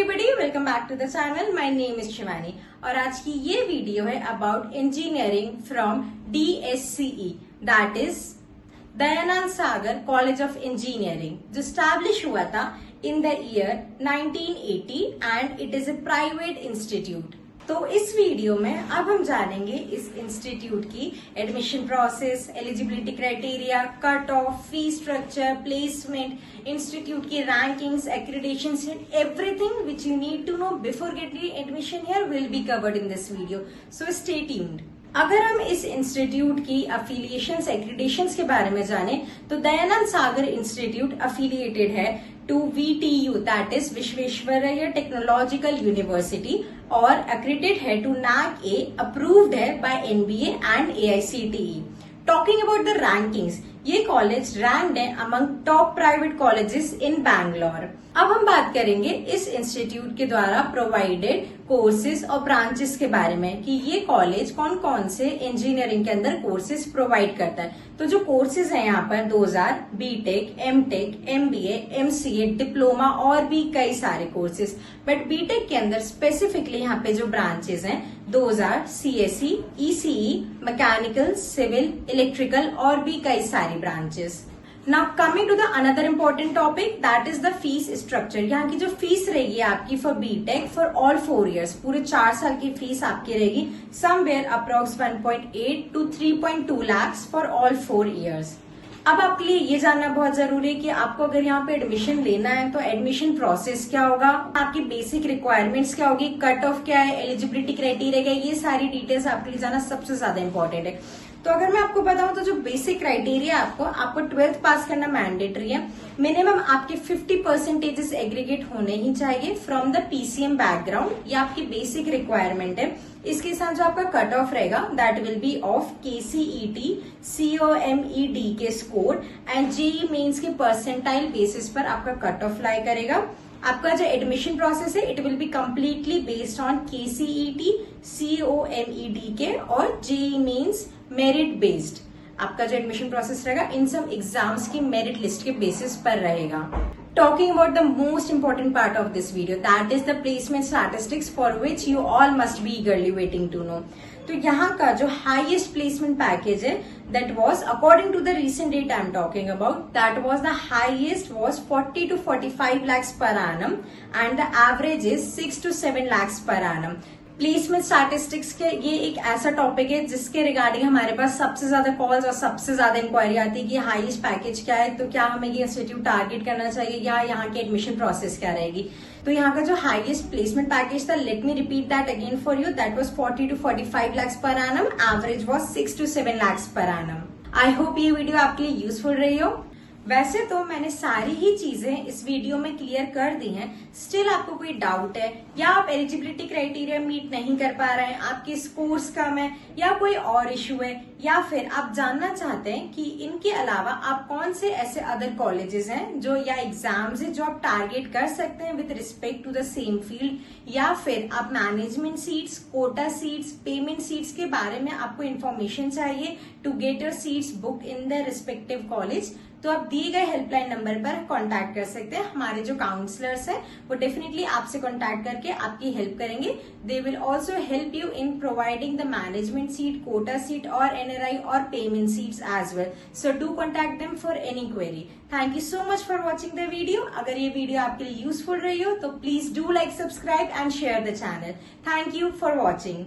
Everybody, welcome back to the channel. My name is Shivani और आज की ये वीडियो है about engineering from DSCE, that is Dayanand Sagar college of engineering, जो establish हुआ था in the year 1980 and it is a private institute. तो इस वीडियो में अब हम जानेंगे इस इंस्टीट्यूट की admission process, eligibility criteria, cut off, fee structure, placement, institute की rankings, accreditation, everything which you need to know before getting admission here will be covered in this video, so stay tuned. अगर हम इस institute की affiliations, एक्रेडिटेशंस के बारे में जाने तो दयानंद सागर इंस्टीट्यूट अफिलिएटेड है to VTU, that is Visvesvaraya technological university, और accredited है टू NAAC A, अप्रूव्ड है by NBA and AICTE। Talking about the rankings, ये कॉलेज रैंक्ड है among top private colleges in Bangalore. अब हम बात करेंगे इस इंस्टीट्यूट के द्वारा प्रोवाइडेड कोर्सेज और ब्रांचेस के बारे में कि ये कॉलेज कौन कौन से इंजीनियरिंग के अंदर कोर्सेज प्रोवाइड करता है। तो जो कोर्सेज हैं यहाँ पर 2000 BTech, MTech, MBA, MCA, diploma और भी कई सारे कोर्सेज, बट BTech के अंदर स्पेसिफिकली यहाँ पे जो ब्रांचेस हैं 2000 CSE, ECE, mechanical, civil, electrical और भी कई सारी branches. Now coming to the another important topic, that is the fees structure. यहाँ की जो फीस रहेगी आपकी for BTech for all 4 years, पूरे 4 साल की फीस आपकी रहेगी somewhere approx 1.8 to 3.2 lakhs for all 4 years। अब आपके लिए ये जानना बहुत जरूरी है कि आपको अगर यहाँ पे एडमिशन लेना है तो एडमिशन प्रोसेस क्या होगा, आपकी बेसिक रिक्वायरमेंट्स क्या होगी, कट ऑफ क्या है, एलिजिबिलिटी क्राइटेरिया क्या है, ये सारी डिटेल्स आपके लिए जानना सबसे ज्यादा इंपॉर्टेंट है। तो अगर मैं आपको बताऊं तो जो बेसिक क्राइटेरिया आपको 12th पास करना मैंडेटरी है। मिनिमम आपके 50% एग्रीगेट होने ही चाहिए फ्रॉम द PCM बैकग्राउंड, ये आपकी बेसिक रिक्वायरमेंट है। इसके साथ जो आपका कट ऑफ रहेगा that will be of KCET, COMED के स्कोर एंड JEE मेंस के परसेंटाइल बेसिस पर आपका कट ऑफ लाई करेगा। आपका जो एडमिशन प्रोसेस है it will be completely based on KCET, COMED के और JEE मेंस मेरिट बेस्ड। आपका जो एडमिशन प्रोसेस रहेगा इन सब एग्जाम्स की मेरिट लिस्ट के बेसिस पर रहेगा। Talking about the most important part of this video, that is the placement statistics for which you all must be eagerly waiting to know. तो यहाँ का जो highest placement package है that was according to the recent data I'm talking about, that was the highest was 40 to 45 lakhs per annum and the average is 6 to 7 lakhs per annum. Placement statistics के ये एक ऐसा topic है जिसके regarding हमारे पास सबसे ज्यादा calls और सबसे ज्यादा इंक्वायरी आती है कि हाईएस्ट पैकेज क्या है, तो क्या हमें ये इंस्टीट्यूट टारगेट करना चाहिए या यहाँ की एडमिशन प्रोसेस क्या रहेगी। तो यहाँ का जो हाईएस्ट प्लेसमेंट पैकेज था, let me repeat that again for you, that was 40 to 45 lakhs per annum, average was 6 to 7 lakhs per annum। I hope ये वीडियो आपके लिए यूजफुल रही हो। वैसे तो मैंने सारी ही चीजें इस वीडियो में क्लियर कर दी हैं, स्टिल आपको कोई डाउट है या आप एलिजिबिलिटी क्राइटेरिया मीट नहीं कर पा रहे हैं, आपके स्कोर्स कम है या कोई और इश्यू है, या फिर आप जानना चाहते हैं कि इनके अलावा आप कौन से ऐसे अदर कॉलेजेस हैं जो या एग्जाम्स हैं जो आप टारगेट कर सकते हैं with respect to the same field, या फिर आप management seats, quota seats, payment seats के बारे में आपको इन्फॉर्मेशन चाहिए to get your seats book in the respective college, तो आप दिए गए हेल्पलाइन नंबर पर कांटेक्ट कर सकते हैं। हमारे जो काउंसलर्स हैं वो डेफिनेटली आपसे कांटेक्ट करके आपकी हेल्प करेंगे। They will also help you in providing the management seat, quota seat और NRI और payment seats as well. So do contact them for any query. Thank you so much for watching the video. अगर ये video आपके लिए useful रही हो तो please do like, subscribe and share the channel. Thank you for watching.